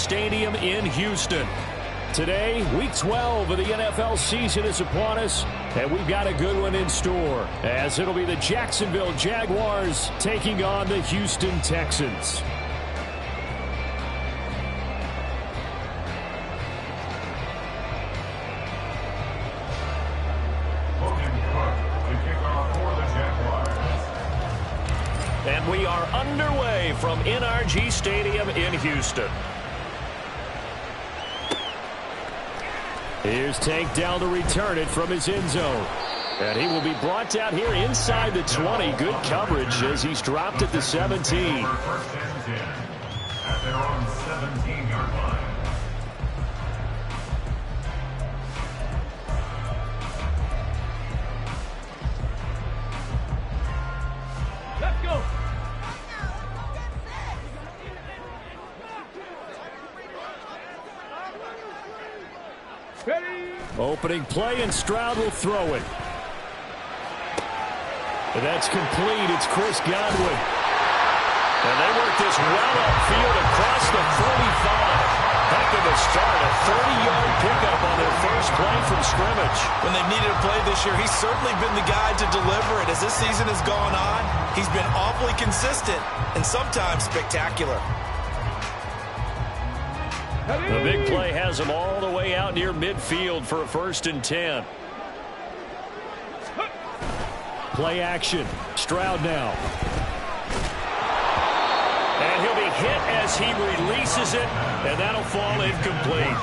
Stadium in Houston. Today, Week 12 of the NFL season is upon us, and we've got a good one in store, as it'll be the Jacksonville Jaguars taking on the Houston Texans. And we are underway from NRG Stadium in Houston. Here's Tank down to return it from his end zone. And he will be brought down here inside the 20. Good coverage as he's dropped at the 17. First and 10 at their own 17-yard line. Let's go. Opening play, and Stroud will throw it. And that's complete. It's Chris Godwin. And they work this well upfield across the 45. Heck of a start, a 30-yard pickup on their first play from scrimmage. When they've needed a play this year, he's certainly been the guy to deliver it. As this season has gone on, he's been awfully consistent and sometimes spectacular. The big play has him all the way out near midfield for a 1st and 10. Play action. Stroud now. And he'll be hit as he releases it, and that'll fall incomplete.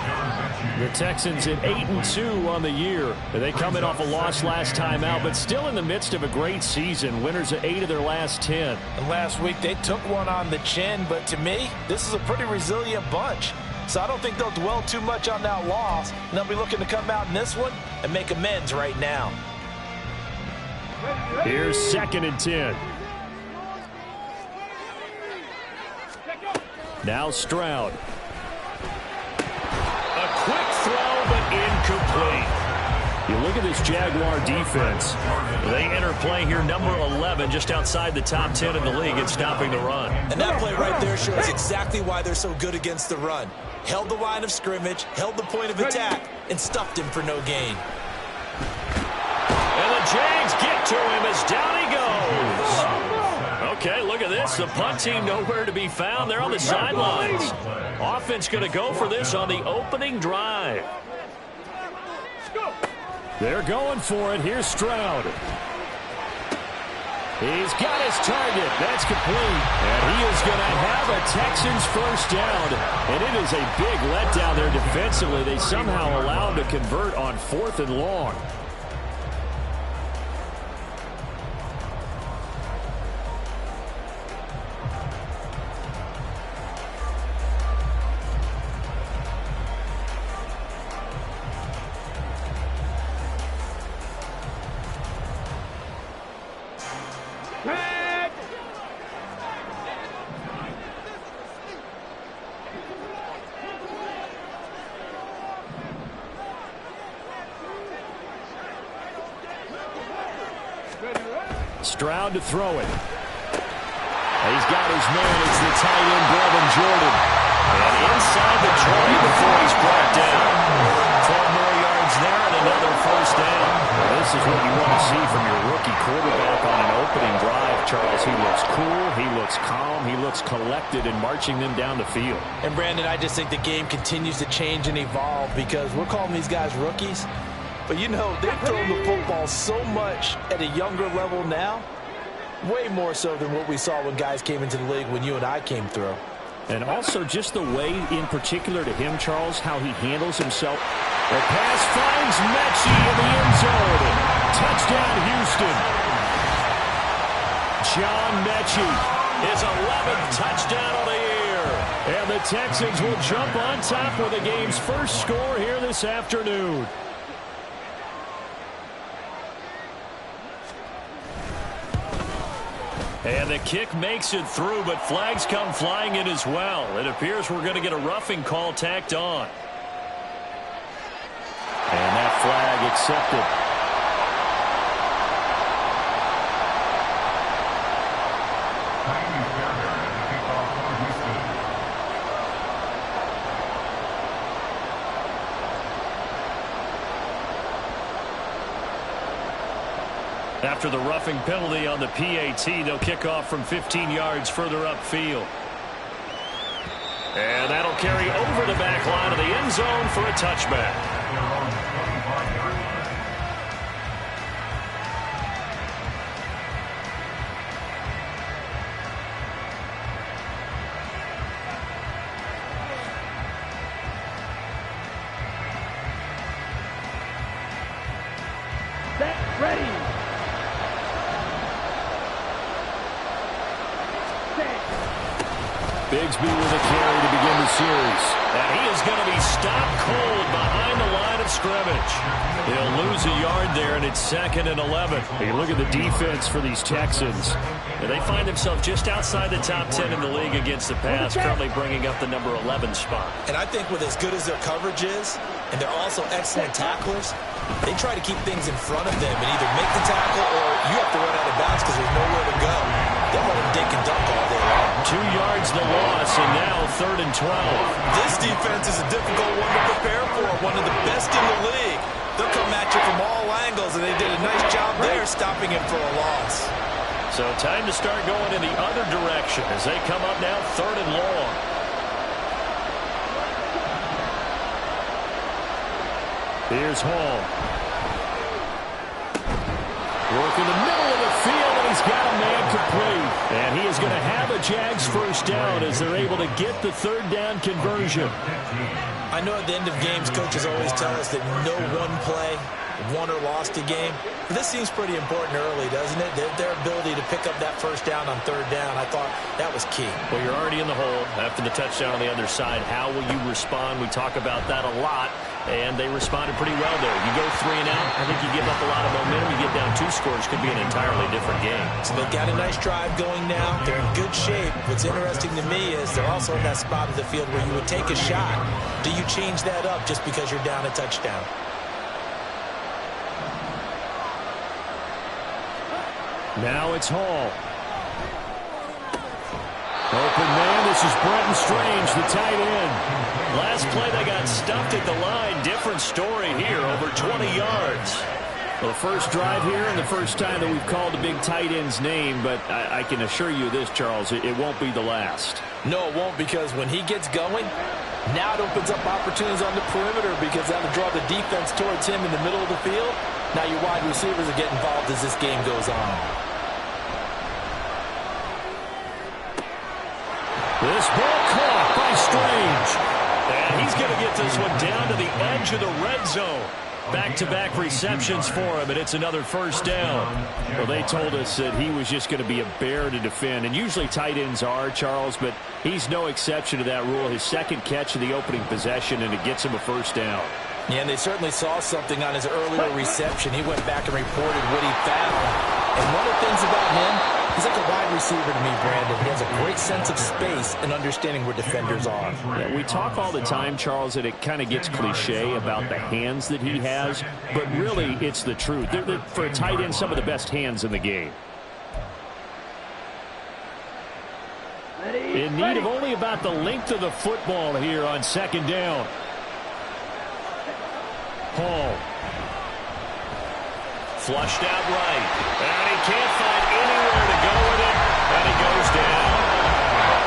The Texans at 8-2 on the year. They come in off a loss last time out, but still in the midst of a great season. Winners of 8 of their last 10. And last week they took one on the chin, but to me, this is a pretty resilient bunch. So I don't think they'll dwell too much on that loss. And they'll be looking to come out in this one and make amends right now. Here's 2nd and 10. Now Stroud. A quick throw, but incomplete. You look at this Jaguar defense. They enter play here number 11, just outside the top 10 in the league in stopping the run. And that play right there shows exactly why they're so good against the run. Held the line of scrimmage, held the point of attack, and stuffed him for no gain. And the Jags get to him as down he goes. Okay, look at this. The punt team nowhere to be found. They're on the sidelines. Offense going to go for this on the opening drive. They're going for it. Here's Stroud. He's got his target. That's complete. And he is going to have a Texans first down. And it is a big letdown there defensively. They somehow allow him to convert on 4th and long. Stroud to throw it. He's got his man. It's the tight end, Brevin Jordan. And inside the 20 before he's brought down. 12 more yards there and another first down. Well, this is what you want to see from your rookie quarterback on an opening drive, Charles. He looks cool. He looks calm. He looks collected in marching them down the field. And, Brandon, I just think the game continues to change and evolve because we're calling these guys rookies. But, you know, they've thrown the football so much at a younger level now, way more so than what we saw when guys came into the league when you and I came through. And also just the way, in particular to him, Charles, how he handles himself. The pass finds Mechie in the end zone. Touchdown, Houston. John Mechie, his 11th touchdown of the year. And the Texans will jump on top with the game's first score here this afternoon. And the kick makes it through, but flags come flying in as well. It appears we're going to get a roughing call tacked on. And that flag accepted. After the roughing penalty on the PAT, they'll kick off from 15 yards further upfield. And that'll carry over the back line of the end zone for a touchback. Set, ready. Bigsby with a carry to begin the series. And he is going to be stopped cold behind the line of scrimmage. He'll lose a yard there, and it's 2nd and 11. You look at the defense for these Texans. And they find themselves just outside the top 10 in the league against the pass, currently bringing up the number 11 spot. And I think with as good as their coverage is, and they're also excellent tacklers, they try to keep things in front of them and either make the tackle or you have to run out of bounds because there's nowhere to go. They'll let them dink and dunk all day long. 2 yards the loss, and now 3rd and 12. This defense is a difficult one to prepare for, one of the best in the league. They'll come at you from all angles, and they did a nice job there stopping him for a loss. So time to start going in the other direction as they come up now 3rd and long. Here's Hall. Working the middle of the field, and he's got a man complete. And he is going to have a Jags first down as they're able to get the 3rd down conversion. I know at the end of games, coaches always tell us that no one play won or lost a game. But this seems pretty important early, doesn't it? Their ability to pick up that first down on 3rd down, I thought that was key. Well, you're already in the hole after the touchdown on the other side. How will you respond? We talk about that a lot, and they responded pretty well there. You go 3 and out, I think you give up a lot of momentum. You get down 2 scores, could be an entirely different game. So they've got a nice drive going now. They're in good shape. What's interesting to me is they're also in that spot of the field where you would take a shot. Do you change that up just because you're down a touchdown? Now it's Hall. Open man, this is Brenton Strange, the tight end. Last play they got stuffed at the line. Different story here, over 20 yards. Well, the first drive here and the first time that we've called a big tight end's name, but I can assure you this, Charles, it won't be the last. No, it won't, because when he gets going, now it opens up opportunities on the perimeter because that'll draw the defense towards him in the middle of the field. Now your wide receivers are getting involved as this game goes on. This ball caught by Strange. And he's going to get this one down to the edge of the red zone. Back-to-back receptions for him, and it's another first down. Well, they told us that he was just going to be a bear to defend, and usually tight ends are, Charles, but he's no exception to that rule. His second catch of the opening possession, and it gets him a first down. Yeah, and they certainly saw something on his earlier reception. He went back and reported what he found. And one of the things about him, he's like a wide receiver to me, Brandon. He has a great sense of space and understanding where defenders are. Yeah, we talk all the time, Charles, that it kind of gets cliche about the hands that he has, but really it's the truth. They're, for a tight end, some of the best hands in the game. In need of only about the length of the football here on 2nd down. Hall. Flushed out right. And he can't find anywhere to go with it. And he goes down.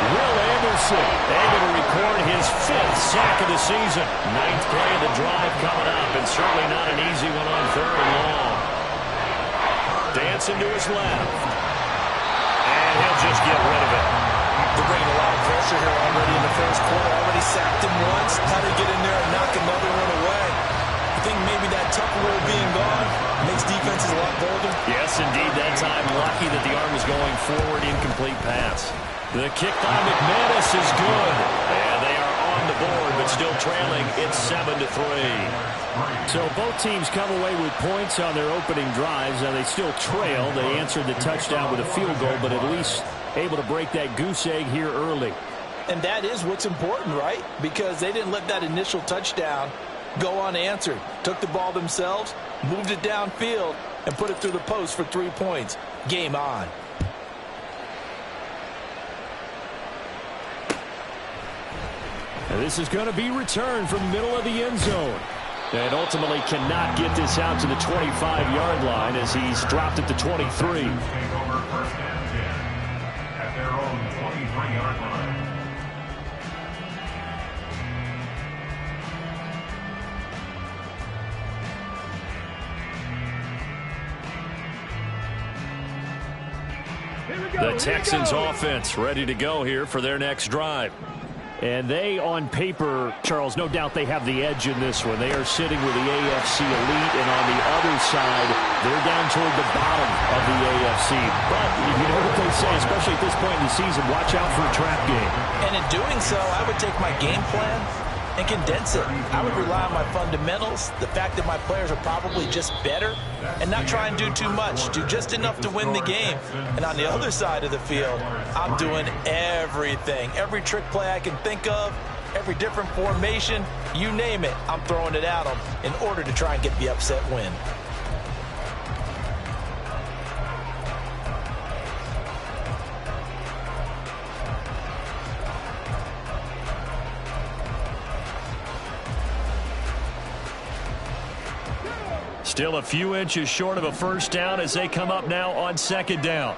Will Anderson able to record his 5th sack of the season. 9th play of the drive coming up, and certainly not an easy one on 3rd and long. Dancing to his left. And he'll just get rid of it. They're bringing a lot of pressure here already in the first quarter. Already sacked him once. How to get in there and knock another one away. I think maybe that Tupperware being gone makes defenses a lot bolder. Yes, indeed. That time lucky that the arm was going forward. Incomplete pass. The kick by McManus is good. And they are on the board, but still trailing. It's 7-3. So both teams come away with points on their opening drives. Now they still trail. They answered the touchdown with a field goal, but at least able to break that goose egg here early. And that is what's important, right? Because they didn't let that initial touchdown go unanswered. Took the ball themselves, moved it downfield, and put it through the post for 3 points. Game on. And this is going to be returned from the middle of the end zone. And ultimately cannot get this out to the 25-yard line as he's dropped at the 23. Take over first and 10 at their own 23-yard line. The Texans offense ready to go here for their next drive. And they, on paper, Charles, no doubt they have the edge in this one. They are sitting with the AFC elite, and on the other side, they're down toward the bottom of the AFC. But you know what they say, especially at this point in the season, watch out for a trap game. And in doing so, I would take my game plan and condense it. I would rely on my fundamentals, the fact that my players are probably just better, and not try and do too much. Do just enough to win the game. And on the other side of the field, I'm doing everything. Every trick play I can think of, every different formation, you name it, I'm throwing it at them in order to try and get the upset win. Still a few inches short of a first down as they come up now on second down.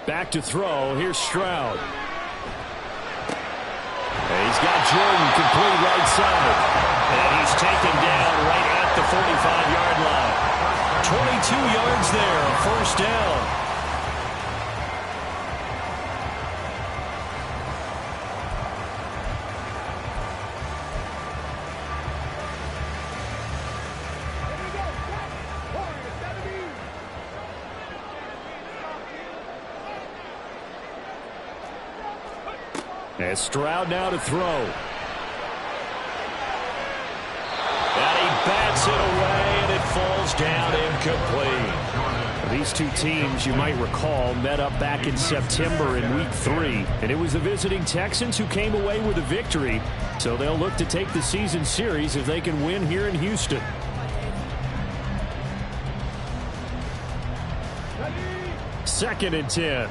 Back to throw. Here's Stroud. And he's got Jordan complete right side. And he's taken down right at the 45-yard line. 22 yards there, a first down. And Stroud now to throw. And he bats it away, and it falls down incomplete. These two teams, you might recall, met up back in September in Week 3. And it was the visiting Texans who came away with a victory. So they'll look to take the season series if they can win here in Houston. Second and 10.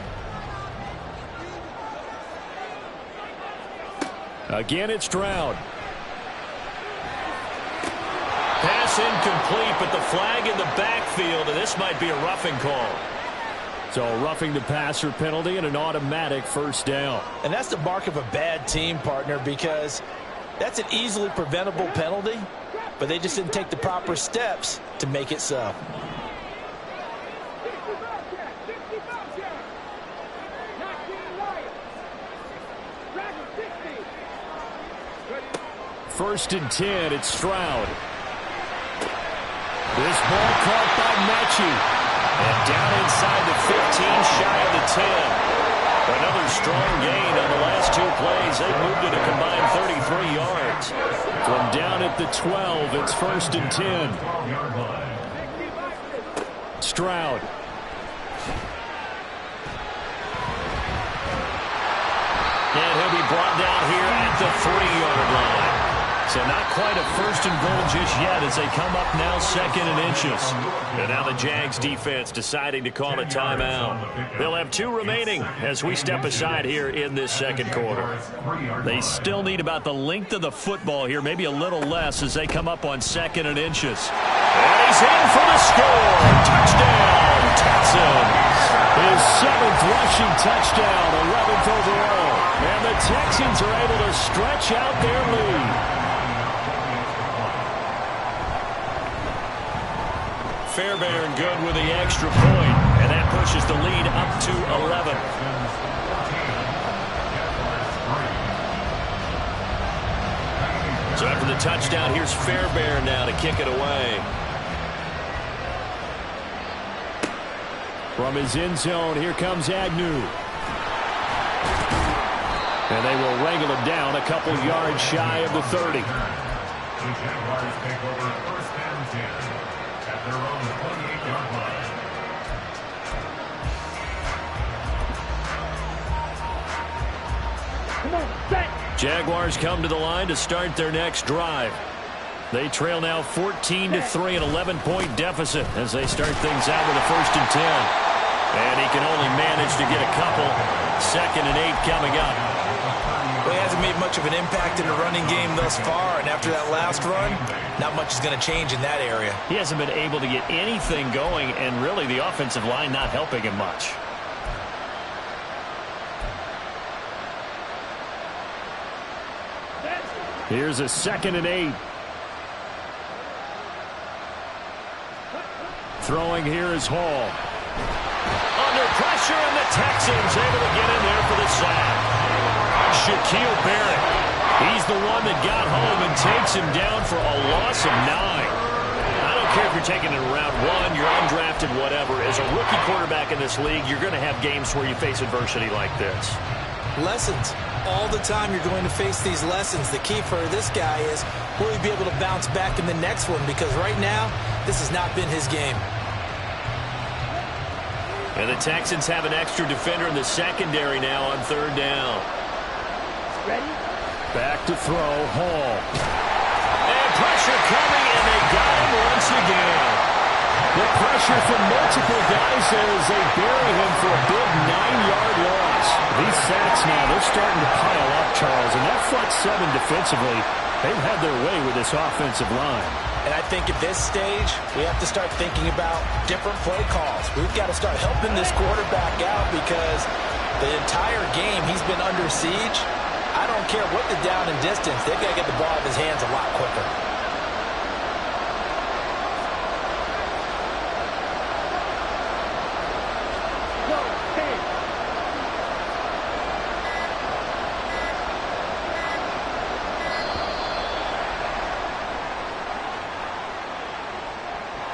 Again, it's Stroud. Pass incomplete, but the flag in the backfield, and this might be a roughing call. So a roughing the passer penalty and an automatic first down. And that's the mark of a bad team, partner, because that's an easily preventable penalty, but they just didn't take the proper steps to make it so. First and 10, it's Stroud. This ball caught by Mechie. And down inside the 15, shy of the 10. Another strong gain on the last two plays. They moved it a combined 33 yards. From down at the 12, it's first and 10. Stroud. And he'll be brought down here at the 3-yard line. So not quite a first and goal just yet as they come up now second and inches. And now the Jags defense deciding to call a timeout. They'll have 2 remaining as we step aside here in this second quarter. They still need about the length of the football here, maybe a little less as they come up on second and inches. And he's in for the score. Touchdown, Texans. His 7th rushing touchdown, 11th overall. And the Texans are able to stretch out their lead. Fairbairn good with the extra point, and that pushes the lead up to 11. So after the touchdown, here's Fairbairn now to kick it away. From his end zone, here comes Agnew. And they will wrangle him down a couple yards shy of the 30. The Jaguars take over first and 10 at their own 28-yard line. Come on, set. Jaguars come to the line to start their next drive. They trail now 14-3, an 11-point deficit as they start things out with a first and 10. And he can only manage to get a couple. Second and 8 coming up. Well, he hasn't made much of an impact in the running game thus far, and after that last run, not much is going to change in that area. He hasn't been able to get anything going, and really the offensive line not helping him much. Here's a 2nd and 8. Throwing here is Hall. Under pressure, and the Texans able to get in there for the sack. Shaquille Barrett. He's the one that got home and takes him down for a loss of 9. I don't care if you're taking it in round 1, you're undrafted, whatever. As a rookie quarterback in this league, you're going to have games where you face adversity like this. Lessons. All the time you're going to face these lessons. The key for this guy is, will he be able to bounce back in the next one? Because right now, this has not been his game. And the Texans have an extra defender in the secondary now on 3rd down. Ready? Back to throw, Hall. And pressure coming, and they got him once again. The pressure from multiple guys as they bury him for a big 9-yard loss. These sacks now, they're starting to pile up, Charles. And that front 7 defensively, they've had their way with this offensive line. And I think at this stage, we have to start thinking about different play calls. We've got to start helping this quarterback out because the entire game he's been under siege. I don't care what the down and distance, they've got to get the ball out of his hands a lot quicker.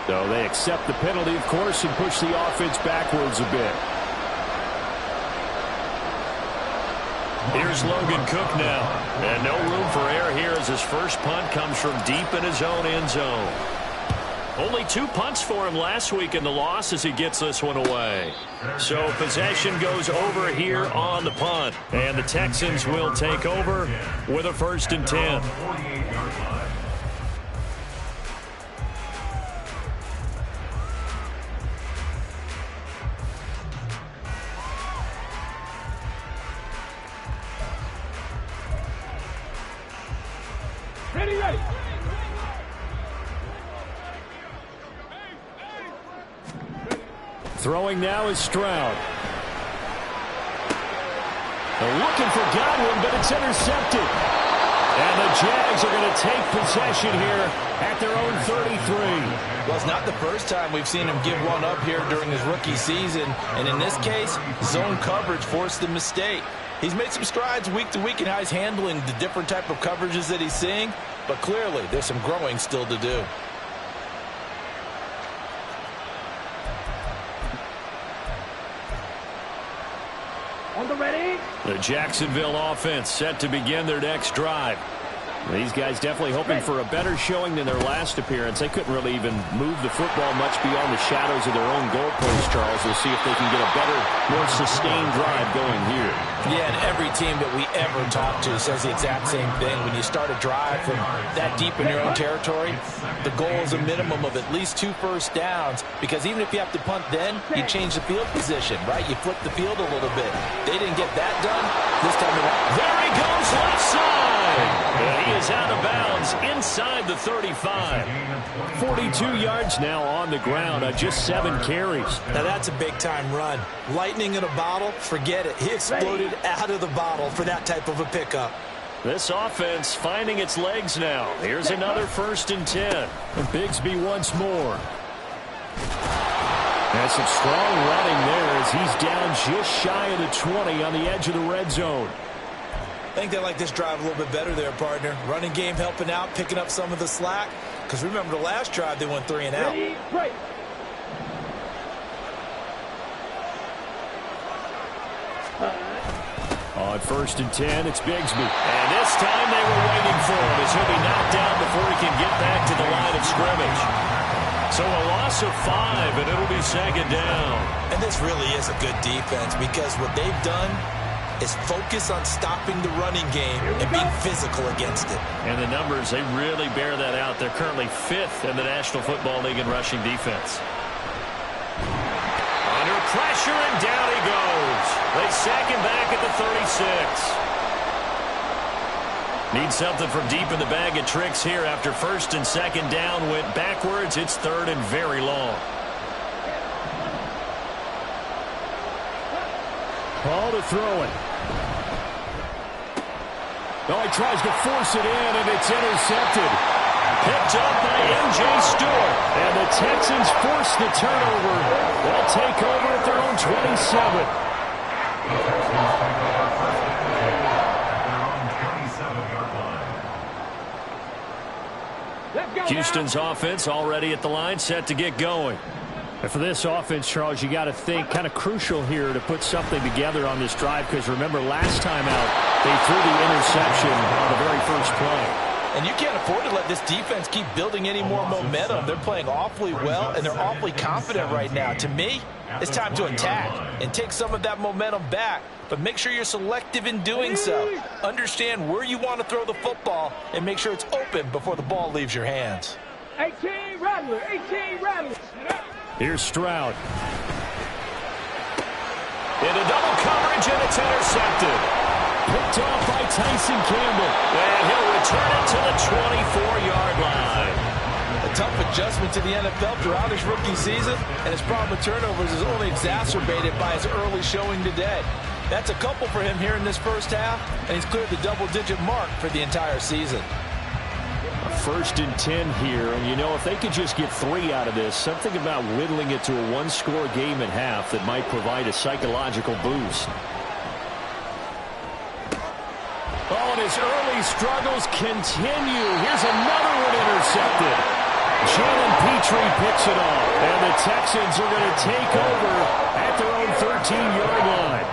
So they accept the penalty, of course, and push the offense backwards a bit. Here's Logan Cook now. And no room for error here as his first punt comes from deep in his own end zone. Only 2 punts for him last week in the loss as he gets this one away. So possession goes over here on the punt. And the Texans will take over with a 1st and 10. Ready, ready. Throwing now is Stroud. They're looking for Godwin, but it's intercepted. And the Jags are going to take possession here at their own 33. Well, it's not the first time we've seen him give one up here during his rookie season. And in this case, zone coverage forced the mistake. He's made some strides week to week in how he's handling the different type of coverages that he's seeing. But clearly, there's some growing still to do. On the ready. The Jacksonville offense set to begin their next drive. These guys definitely hoping for a better showing than their last appearance. They couldn't really even move the football much beyond the shadows of their own goalpost, Charles. We'll see if they can get a better, more sustained drive going here. Yeah, and every team that we ever talk to says the exact same thing. When you start a drive from that deep in your own territory, the goal is a minimum of at least 2 first downs, because even if you have to punt then, you change the field position, right? You flip the field a little bit. They didn't get that done this time around. There he goes, left side. And he is out of bounds inside the 35. 42 yards now on the ground on just 7 carries. Now that's a big-time run. Lightning in a bottle, forget it. He exploded out of the bottle for that type of a pickup. This offense finding its legs now. Here's another 1st and 10. And Bigsby once more. And some strong running there as he's down just shy of the 20 on the edge of the red zone. I think they like this drive a little bit better there, partner. Running game helping out, picking up some of the slack. Because remember the last drive, they went 3 and out. Ready, right. On 1st and 10, it's Bigsby. And this time they were waiting for him as he'll be knocked down before he can get back to the line of scrimmage. So a loss of 5, and it'll be 2nd down. And this really is a good defense, because what they've done is focus on stopping the running game and being physical against it. And the numbers, they really bear that out. They're currently 5th in the National Football League in rushing defense. Under pressure, and down he goes. They sack him back at the 36. Need something from deep in the bag of tricks here after first and second down went backwards. It's third and very long. Ball to throw it. Oh, he tries to force it in, and it's intercepted. Picked up by M.J. Stewart. And the Texans force the turnover. They'll take over at their own 27. Houston's offense already at the line, set to get going. And for this offense, Charles, you got to think kind of crucial here to put something together on this drive, because remember last time out they threw the interception on the very first play. And you can't afford to let this defense keep building any more momentum. They're playing awfully well, and they're awfully confident right now. To me, it's time to attack and take some of that momentum back. But make sure you're selective in doing so. Understand where you want to throw the football and make sure it's open before the ball leaves your hands. 18 Rattler, 18 Rattler. Here's Stroud. Into double coverage, and it's intercepted. Picked off by Tyson Campbell. And he'll return it to the 24-yard line. A tough adjustment to the NFL throughout his rookie season, and his problem with turnovers is only exacerbated by his early showing today. That's a couple for him here in this first half, and he's cleared the double-digit mark for the entire season. First and 10 here, and you know, if they could just get 3 out of this, something about whittling it to a one-score game at half that might provide a psychological boost. Oh, and his early struggles continue. Here's another one intercepted. Jalen Petrie picks it off, and the Texans are going to take over at their own 13-yard line.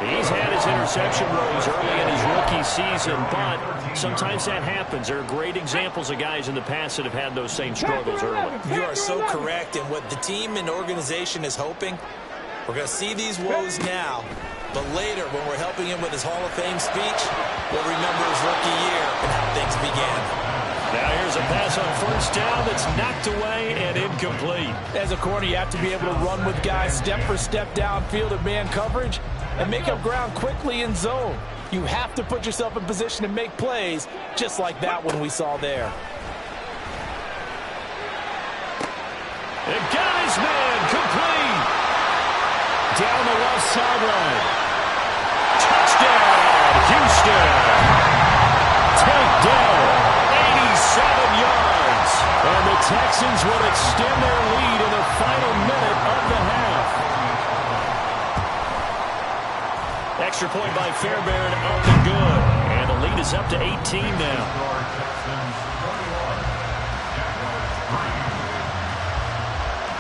He's had his interception woes early in his rookie season, but sometimes that happens. There are great examples of guys in the past that have had those same struggles early. You are so correct, and what the team and organization is hoping, we're going to see these woes now, but later when we're helping him with his Hall of Fame speech, we'll remember his rookie year and how things began. Now here's a pass on first down that's knocked away and incomplete. As a corner, you have to be able to run with guys step for step downfield in man coverage and make up ground quickly in zone. You have to put yourself in position to make plays, just like that one we saw there. It got his man complete. Down the left sideline. Touchdown, Houston. Takedown. 87 yards. And the Texans will extend their lead in the final minute of the half. Extra point by Fairbairn up and good. And the lead is up to 18 now.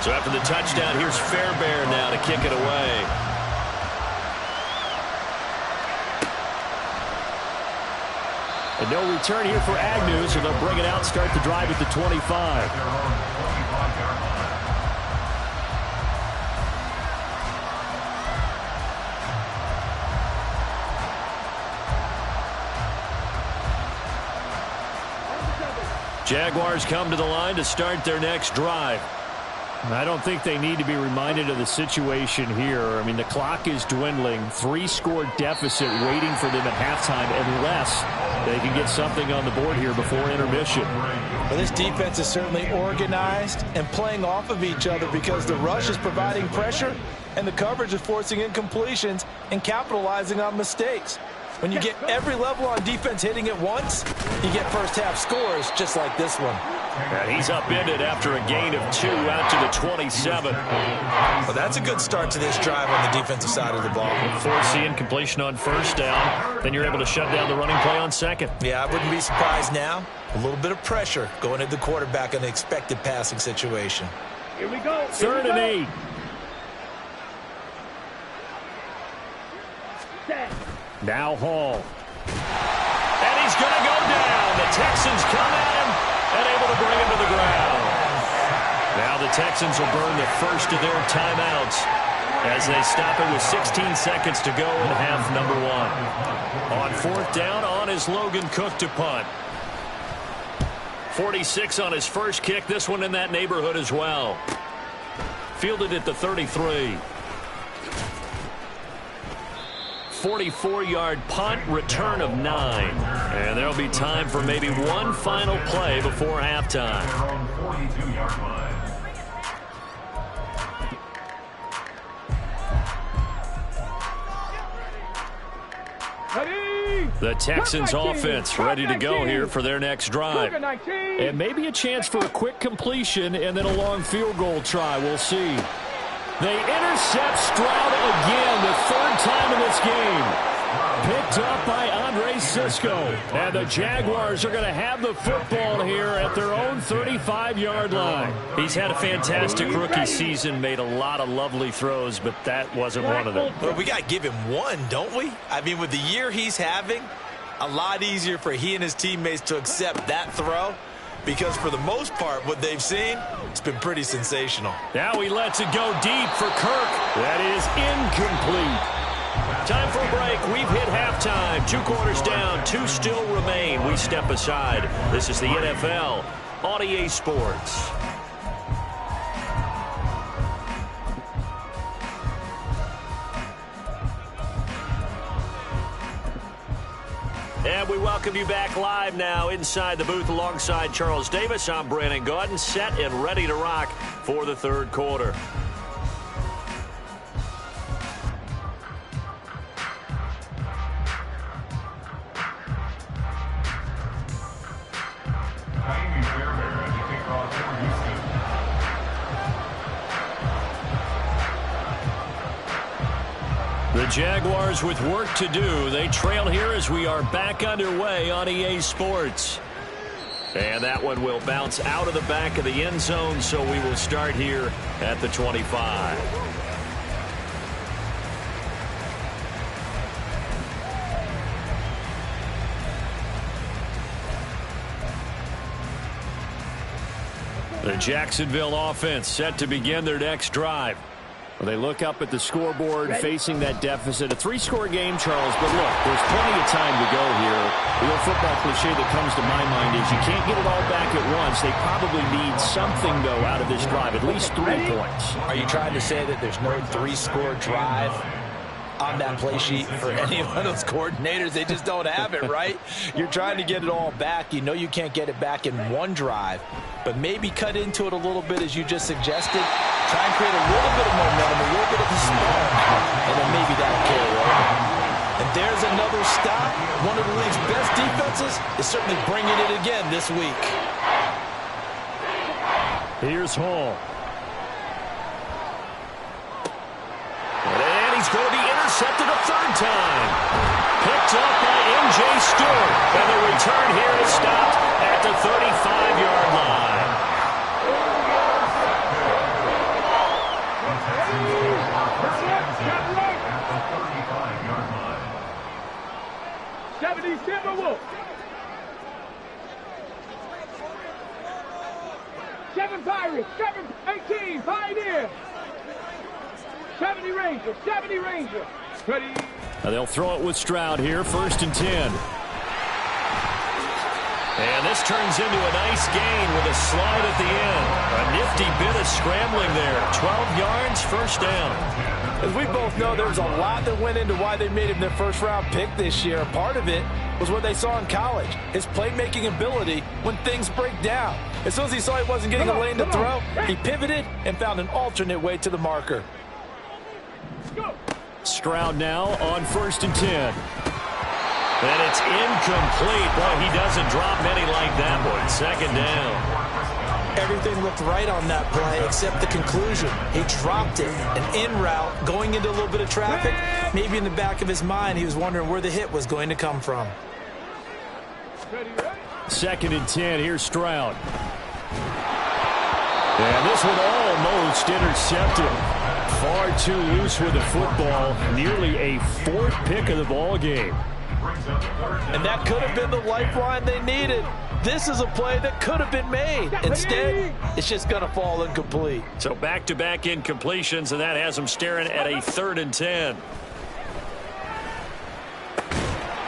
So after the touchdown, here's Fairbairn now to kick it away. And no return here for Agnew, so they'll bring it out and start the drive at the 25. Jaguars come to the line to start their next drive. I don't think they need to be reminded of the situation here. I mean, the clock is dwindling. 3-score deficit waiting for them at halftime unless they can get something on the board here before intermission. Well, this defense is certainly organized and playing off of each other because the rush is providing pressure and the coverage is forcing incompletions and capitalizing on mistakes. When you get every level on defense hitting at once, you get first-half scores just like this one. And he's upended after a gain of 2 out to the 27. Well, that's a good start to this drive on the defensive side of the ball. Force the incompletion on first down. Then you're able to shut down the running play on second. Yeah, I wouldn't be surprised now. A little bit of pressure going at the quarterback in the expected passing situation. Here we go. Third and 8. Now Hall. And he's going to go down. The Texans come at him and able to bring him to the ground. Now the Texans will burn the first of their timeouts as they stop it with 16 seconds to go in half number 1. On fourth down, on is Logan Cook to punt. 46 on his first kick. This one in that neighborhood as well. Fielded at the 33. 44-yard punt, return of 9. And there'll be time for maybe one final play before halftime. Their own 42-yard line. The Texans offense ready to go here for their next drive. And maybe a chance for a quick completion and then a long field goal try. We'll see. They intercept Stroud again, the third time in this game. Picked up by Andre Sisco. And the Jaguars are going to have the football here at their own 35-yard line. He's had a fantastic rookie season, made a lot of lovely throws, but that wasn't one of them. But we got to give him one, don't we? I mean, with the year he's having, a lot easier for he and his teammates to accept that throw. Because for the most part, what they've seen, it's been pretty sensational. Now he lets it go deep for Kirk. That is incomplete. Time for a break. We've hit halftime. 2 quarters down. 2 still remain. We step aside. This is the NFL on EA Sports. And we welcome you back live now inside the booth alongside Charles Davis. I'm Brandon Gaudin, set and ready to rock for the third quarter. The Jaguars with work to do. They trail here as we are back underway on EA Sports. And that one will bounce out of the back of the end zone, so we will start here at the 25. The Jacksonville offense set to begin their next drive. Well, they look up at the scoreboard facing that deficit. A 3-score game, Charles, but look, there's plenty of time to go here. The old football cliche that comes to my mind is you can't get it all back at once. They probably need something, though, out of this drive, at least 3 points. Are you trying to say that there's no 3-score drive on that play sheet for any one of those coordinators? They just don't have it, right? You're trying to get it all back. You know you can't get it back in one drive, but maybe cut into it a little bit as you just suggested. Try and create a little bit of momentum, a little bit of a spark, and then maybe that'll carry over. And there's another stop. One of the league's best defenses is certainly bringing it again this week. Here's Hall. And he's going to be intercepted a third time. Picked up by M.J. Stewart. And the return here is stopped at the 35-yard line. 7 Pirates, 7-18, Pioneer. 70 Rangers, 70 Rangers. Ready. Now they'll throw it with Stroud here, 1st and 10. And this turns into a nice gain with a slide at the end. A nifty bit of scrambling there. 12 yards, 1st down. As we both know, there's a lot that went into why they made him their first-round pick this year. Part of it was what they saw in college, his playmaking ability when things break down. As soon as he saw he wasn't getting a lane to throw, he pivoted and found an alternate way to the marker. Stroud now on 1st and 10. And it's incomplete. Boy, he doesn't drop many like that one. 2nd down. Everything looked right on that play except the conclusion. He dropped it, an in route, going into a little bit of traffic. Maybe in the back of his mind, he was wondering where the hit was going to come from. 2nd and 10. Here's Stroud. And this one almost intercepted. Far too loose with the football. Nearly a 4th pick of the ball game. And that could have been the lifeline they needed. This is a play that could have been made. Instead, it's just going to fall incomplete. So back-to-back incompletions, and that has them staring at a 3rd and 10.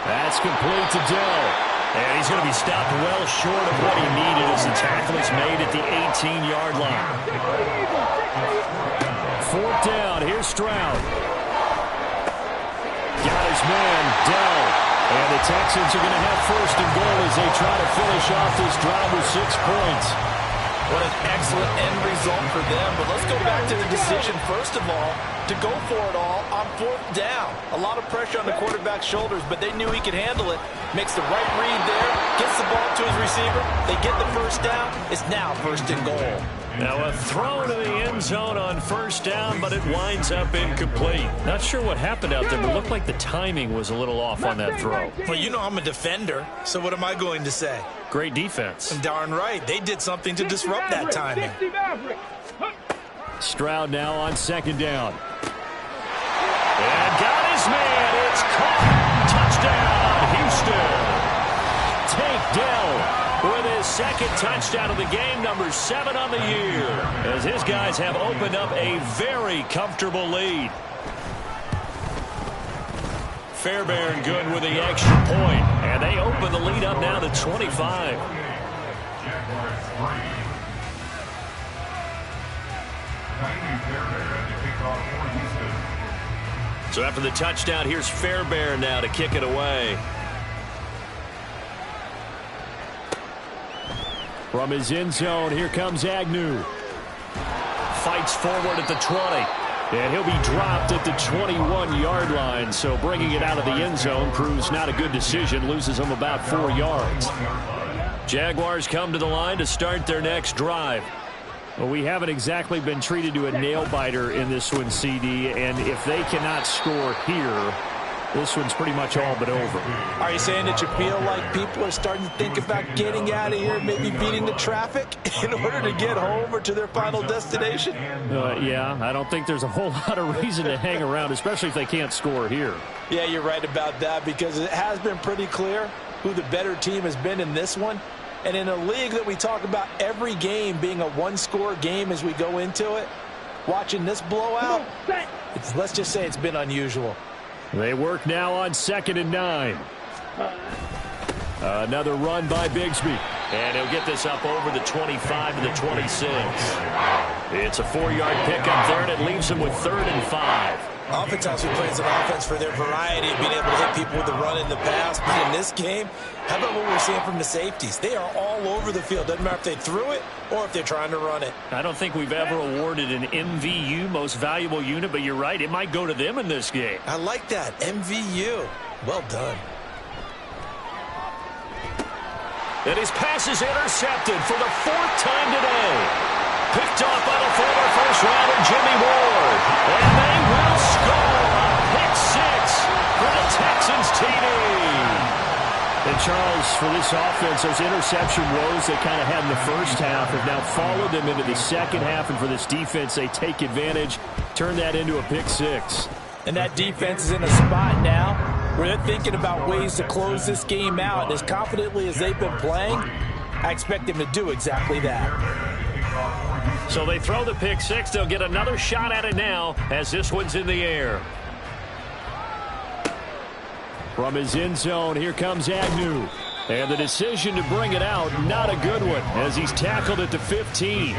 That's complete to Dell. And he's going to be stopped well short of what he needed as the tackle is made at the 18-yard line. 4th down. Here's Stroud. Got his man, Dell. And the Texans are going to have first and goal as they try to finish off this drive with 6 points. What an excellent end result for them. But let's go back to the decision, first of all, to go for it all on 4th down. A lot of pressure on the quarterback's shoulders, but they knew he could handle it. Makes the right read there, gets the ball to his receiver. They get the first down. It's now first and goal. Now a throw to the end zone on first down, but it winds up incomplete. Not sure what happened out there, but it looked like the timing was a little off on that throw. Well, you know I'm a defender, so what am I going to say? Great defense. Darn right. They did something to disrupt that timing. Stroud now on 2nd down. And got his man. It's caught. Touchdown, Houston. Tank Dell with his 2nd touchdown of the game, number 7 on the year, as his guys have opened up a very comfortable lead. Fairbairn good with the extra point, and they open the lead up now to 25. So after the touchdown, here's Fairbairn now to kick it away. From his end zone, here comes Agnew. Fights forward at the 20. And he'll be dropped at the 21-yard line. So bringing it out of the end zone proves not a good decision. Loses him about 4 yards. Jaguars come to the line to start their next drive. Well, we haven't exactly been treated to a nail-biter in this one, CD. And if they cannot score here, this one's pretty much all but over. Are you saying that you feel like people are starting to think about getting out of here, maybe beating the traffic in order to get home or to their final destination? Yeah, I don't think there's a whole lot of reason to hang around, especially if they can't score here. Yeah, you're right about that, because it has been pretty clear who the better team has been in this one. And in a league that we talk about every game being a one-score game as we go into it, watching this blowout, let's just say it's been unusual. They work now on 2nd and 9. Another run by Bigsby. And he'll get this up over the 25 to the 26. It's a 4-yard pickup there, and it leaves him with 3rd and 5. Oftentimes we play as an offense for their variety of being able to hit people with the run in the pass. But in this game, how about what we're seeing from the safeties? They are all over the field. Doesn't matter if they threw it or if they're trying to run it. I don't think we've ever awarded an MVU, most valuable unit, but you're right. It might go to them in this game. I like that. MVU. Well done. And his pass is intercepted for the 4th time today. Picked off by the former first-rounder Jimmy Ward. And they will score a pick 6 for the Texans TD. And Charles, for this offense, those interception woes they kind of had in the first half have now followed them into the second half. And for this defense, they take advantage, turn that into a pick 6. And that defense is in a spot now where they're thinking about ways to close this game out. And as confidently as they've been playing, I expect them to do exactly that. So they throw the pick 6. They'll get another shot at it now as this one's in the air. From his end zone, here comes Agnew. And the decision to bring it out, not a good one, as he's tackled at the 15.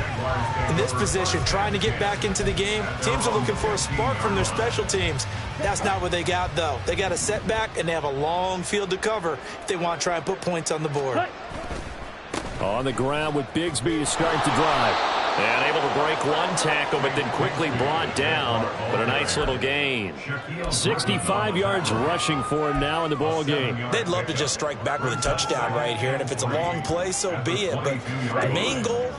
In this position, trying to get back into the game, teams are looking for a spark from their special teams. That's not what they got, though. They got a setback, and they have a long field to cover if they want to try and put points on the board. On the ground with Bigsby to start the drive. And able to break one tackle, but then quickly brought down. But a nice little gain. 65 yards rushing for him now in the ball game. They'd love to just strike back with a touchdown right here. And if it's a long play, so be it. But the main goal,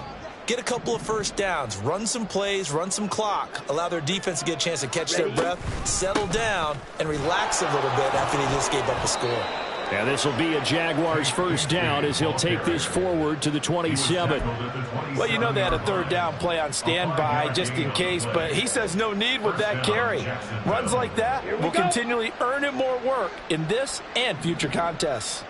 get a couple of first downs. Run some plays, run some clock. Allow their defense to get a chance to catch their breath, settle down, and relax a little bit after they just gave up a score. And this will be a Jaguars first down as he'll take this forward to the 27. Well, you know they had a 3rd down play on standby just in case, but he says no need with that carry. Runs like that will continually earn him more work in this and future contests.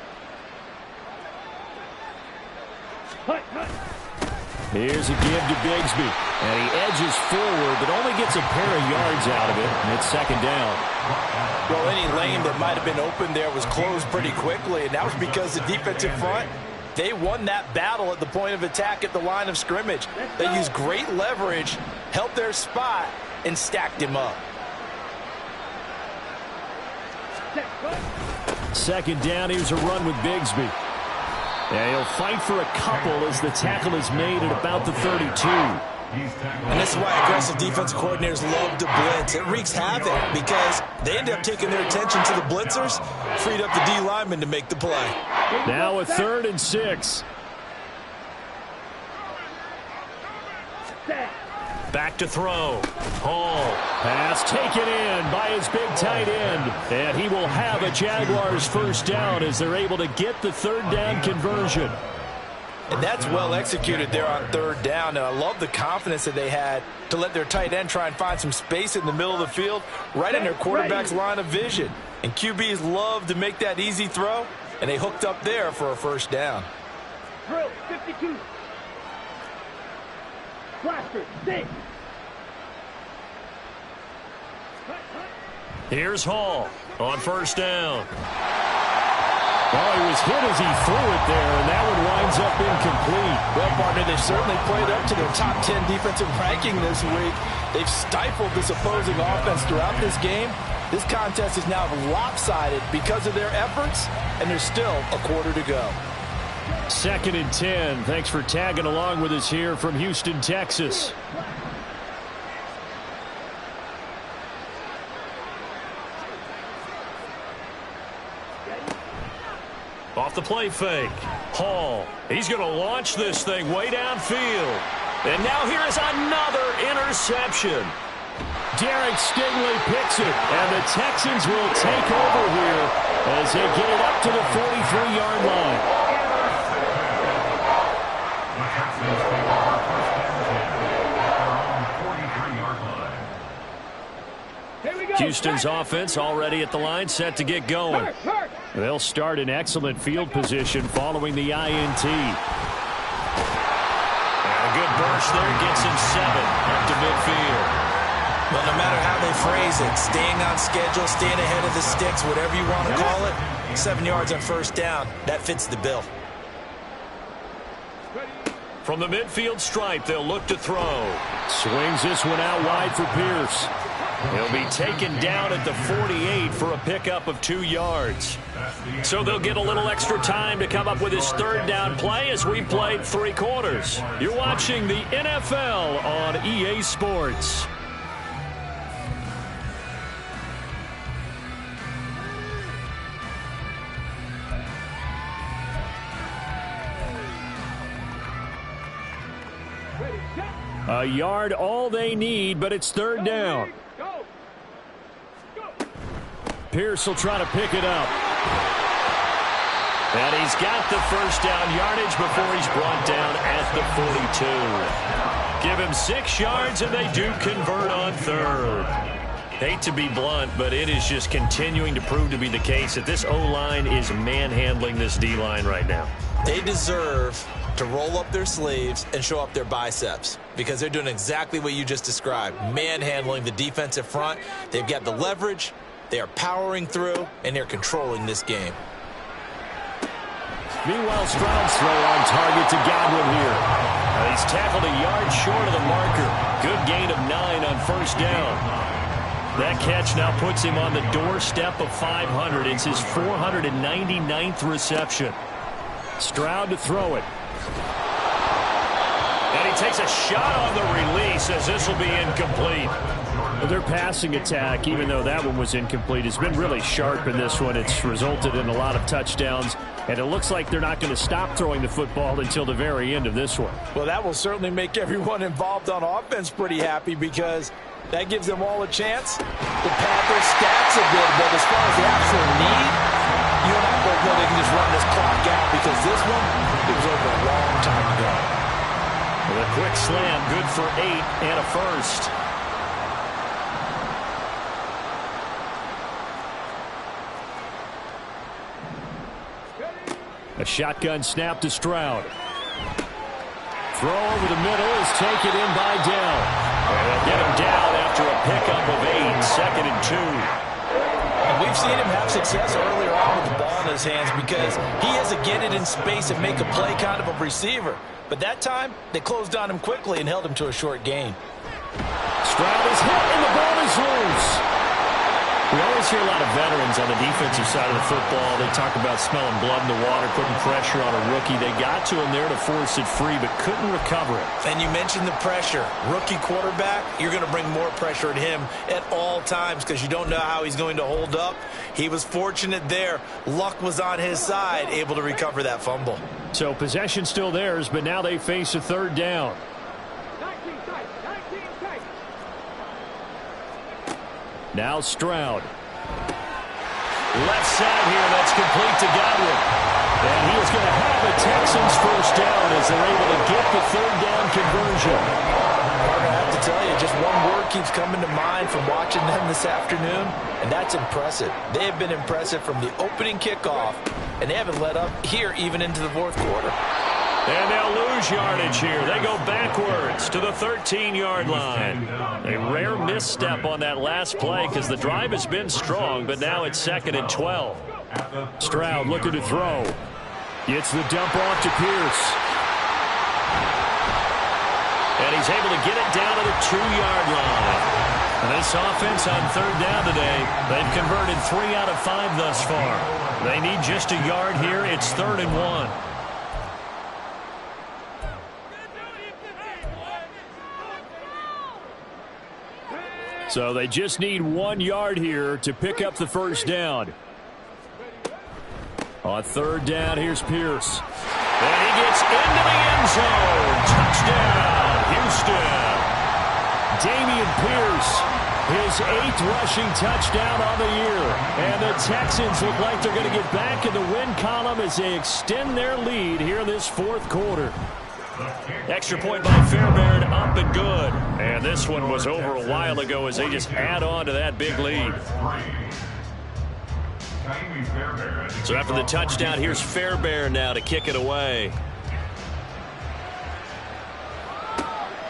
Here's a give to Bigsby. And he edges forward, but only gets a pair of yards out of it. And it's 2nd down. Well, any lane that might have been open there was closed pretty quickly, and that was because the defensive front, they won that battle at the point of attack at the line of scrimmage. They used great leverage, held their spot, and stacked him up. Second down, here's a run with Bigsby. Yeah, he'll fight for a couple as the tackle is made at about the 32. And this is why aggressive defensive coordinators love to blitz. It wreaks havoc because they end up taking their attention to the blitzers, freed up the D lineman to make the play. Now a 3rd and 6. Back to throw. Hall. Pass taken in by his big tight end. And he will have a Jaguars first down as they're able to get the 3rd down conversion. And that's well executed there on 3rd down. And I love the confidence that they had to let their tight end try and find some space in the middle of the field, right in their quarterback's line of vision. And QBs love to make that easy throw, and they hooked up there for a first down. Drill 52. Blaster 6. Here's Hall on first down. Oh, he was hit as he threw it there, and that one winds up incomplete. Well, partner, they've certainly played up to their top 10 defensive ranking this week. They've stifled this opposing offense throughout this game. This contest is now lopsided because of their efforts, and there's still a quarter to go. 2nd and 10. Thanks for tagging along with us here from Houston, Texas. Off the play fake. Hall. He's going to launch this thing way downfield. And now here is another interception. Derek Stingley picks it, and the Texans will take over here as they get it up to the 43-yard line. Houston's offense already at the line, set to get going. They'll start in excellent field position following the INT. And a good burst there gets him 7 up to midfield. Well, no matter how they phrase it, staying on schedule, staying ahead of the sticks, whatever you want to call it, 7 yards on first down, that fits the bill. From the midfield stripe, they'll look to throw. Swings this one out wide for Pierce. He'll be taken down at the 48 for a pickup of 2 yards. So they'll get a little extra time to come up with his 3rd down play as we played 3 quarters. You're watching the NFL on EA Sports. A yard all they need, but it's 3rd down. Pierce will try to pick it up. And he's got the first down yardage before he's brought down at the 42. Give him 6 yards, and they do convert on 3rd. Hate to be blunt, but it is just continuing to prove to be the case that this O-line is manhandling this D-line right now. They deserve to roll up their sleeves and show up their biceps because they're doing exactly what you just described, manhandling the defensive front. They've got the leverage. They are powering through, and they're controlling this game. Meanwhile, Stroud's throw on target to Godwin here. He's tackled a yard short of the marker. Good gain of 9 on first down. That catch now puts him on the doorstep of 500. It's his 499th reception. Stroud to throw it. And he takes a shot on the release as this will be incomplete. Their passing attack, even though that one was incomplete, has been really sharp in this one. It's resulted in a lot of touchdowns, and it looks like they're not going to stop throwing the football until the very end of this one. Well, that will certainly make everyone involved on offense pretty happy because that gives them all a chance to pad their stats a bit. But as far as the actual need, you and I both know they can just run this clock out because this one, it was over a long time ago. Well, a quick slam, good for 8 and a first. A shotgun snap to Stroud. Throw over the middle is taken in by Dell. And they'll get him down after a pickup of 8, 2nd and 2. And we've seen him have success earlier on with the ball in his hands because he has to get it in space and make a play kind of a receiver. But that time, they closed on him quickly and held him to a short gain. Stroud is hit and the ball is loose. We always hear a lot of veterans on the defensive side of the football. They talk about smelling blood in the water, putting pressure on a rookie. They got to him there to force it free, but couldn't recover it. And you mentioned the pressure. Rookie quarterback, you're going to bring more pressure at him at all times because you don't know how he's going to hold up. He was fortunate there. Luck was on his side, able to recover that fumble. So possession still theirs, but now they face a third down. Now Stroud. Left side here, that's complete to Godwin. And he is going to have the Texans first down as they're able to get the third down conversion. Parker, I have to tell you, just one word keeps coming to mind from watching them this afternoon, and that's impressive. They have been impressive from the opening kickoff, and they haven't let up here even into the fourth quarter. And they'll lose yardage here. They go backwards to the 13-yard line. A rare misstep on that last play because the drive has been strong, but now it's 2nd and 12. Stroud looking to throw. Gets the dump off to Pierce. And he's able to get it down to the 2-yard line. And this offense on third down today, they've converted 3 out of 5 thus far. They need just a yard here. It's 3rd and 1. So they just need 1 yard here to pick up the first down. On third down, here's Pierce. And he gets into the end zone. Touchdown, Houston. Dameon Pierce, his 8th rushing touchdown on the year. And the Texans look like they're going to get back in the win column as they extend their lead here in this fourth quarter. Extra point by Fairbairn, up and good. And this one was over a while ago as they just add on to that big lead. So after the touchdown, here's Fairbairn now to kick it away.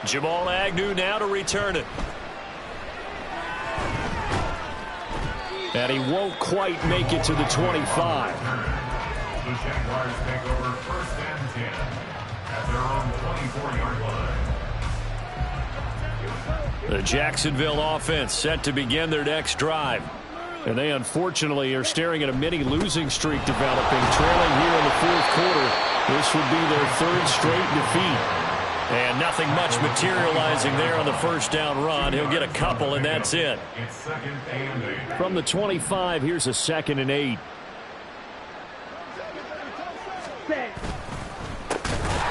Jamal Agnew now to return it. And he won't quite make it to the 25. The Jaguars take over 1st and 10 at their own 24-yard line. The Jacksonville offense set to begin their next drive. And they unfortunately are staring at a mini losing streak developing, trailing here in the fourth quarter. This would be their 3rd straight defeat. And nothing much materializing there on the first down run. He'll get a couple, and that's it. It's 2nd and 8. From the 25, here's a 2nd and 8.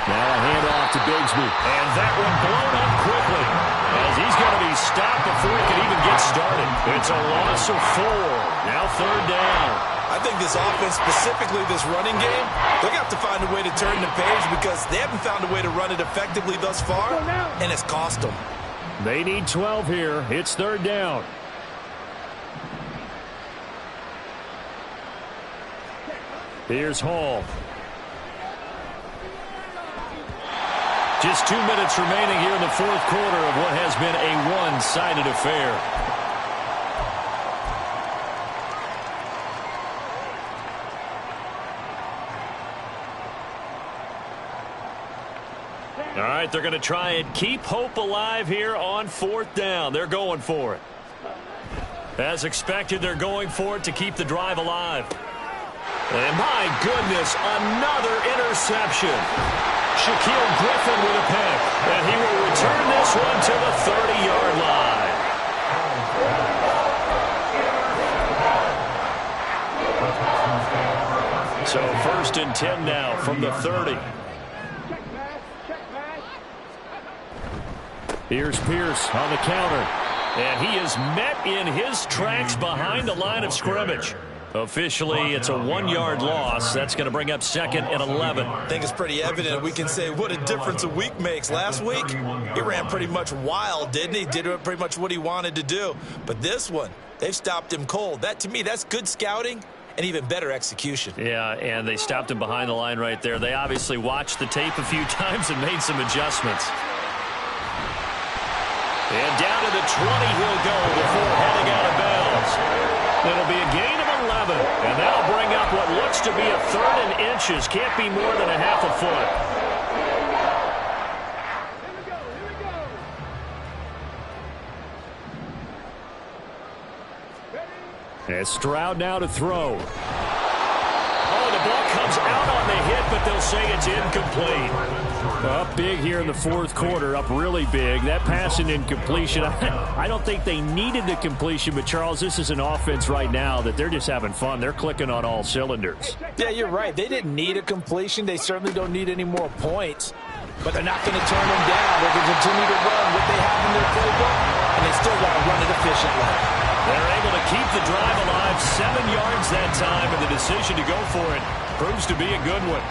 Now a handoff to Bigsby. And that one blown up quickly as he's going to be stopped before he can even get started. It's a loss of 4. Now 3rd down. I think this offense, specifically this running game, they're going to have to find a way to turn the page because they haven't found a way to run it effectively thus far, and it's cost them. They need 12 here. It's 3rd down. Here's Hall. Just 2 minutes remaining here in the fourth quarter of what has been a one-sided affair. All right, they're going to try and keep hope alive here on 4th down. They're going for it. As expected, they're going for it to keep the drive alive. And my goodness, another interception. Shaquille Griffin with a pick. And he will return this one to the 30-yard line. So 1st and 10 now from the 30. Here's Pierce on the counter. And he is met in his tracks behind the line of scrimmage. Officially, it's a 1-yard loss. That's going to bring up 2nd and 11. I think it's pretty evident. We can say what a difference a week makes. Last week, he ran pretty much wild, didn't he? Did pretty much what he wanted to do. But this one, they've stopped him cold. That, to me, that's good scouting and even better execution. Yeah, and they stopped him behind the line right there. They obviously watched the tape a few times and made some adjustments. And down to the 20 he'll go before heading out of bounds. It'll be a gain of 11, and that'll bring up what looks to be a 3rd and inches. Can't be more than a half a foot. And Stroud now to throw. Oh, the ball comes out on the hit, but they'll say it's incomplete. Up big here in the fourth quarter, up really big. That pass and incompletion, I don't think they needed the completion, but Charles, this is an offense right now that they're just having fun. They're clicking on all cylinders. Yeah, you're right. They didn't need a completion. They certainly don't need any more points, but they're not going to turn them down. They're going to continue to run what they have in their playbook, and they still want to run it efficiently. They're able to keep the drive alive, 7 yards that time, and the decision to go for it proves to be a good one.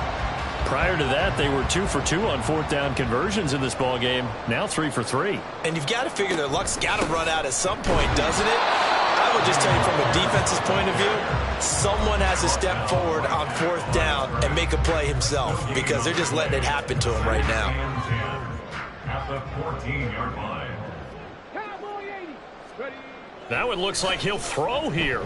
Prior to that, they were 2 for 2 on fourth down conversions in this ball game. Now 3 for 3. And you've got to figure their luck's got to run out at some point, doesn't it? I would just tell you from a defense's point of view, someone has to step forward on fourth down and make a play himself because they're just letting it happen to him right now. At the 14-yard line. Cowboy 80. Ready. That one looks like he'll throw here.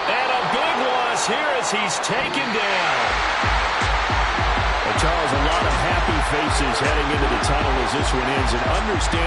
And a big loss here as he's taken down. Well, Charles, a lot of happy faces heading into the tunnel as this one ends, and understand